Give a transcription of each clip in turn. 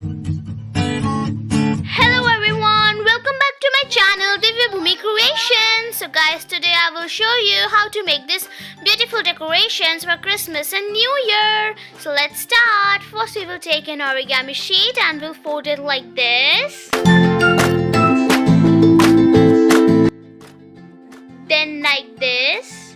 Hello everyone, welcome back to my channel Divya Bhumi Creations. So guys, today I will show you how to make this beautiful decorations for Christmas and New Year. So let's start. First we will take an origami sheet and we'll fold it like this. Then like this.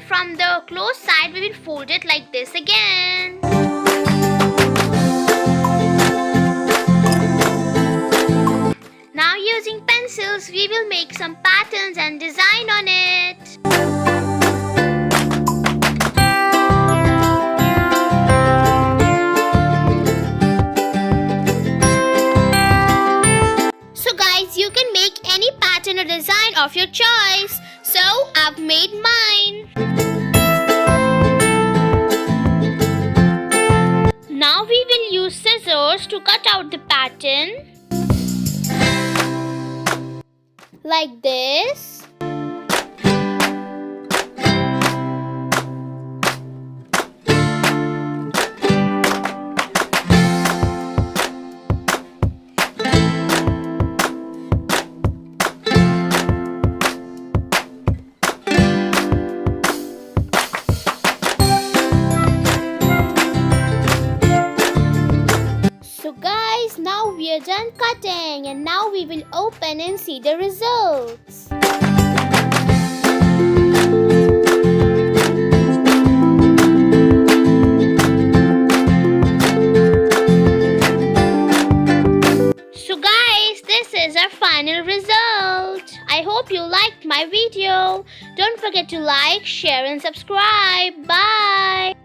From the closed side, we will fold it like this again. Now using pencils, we will make some patterns and design on it. So guys, you can make any pattern or design of your choice. So I've made mine. Now we will use scissors to cut out the pattern like this. Guys, now we are done cutting and now we will open and see the results. So guys, this is our final result. I hope you liked my video. Don't forget to like, share and subscribe. Bye.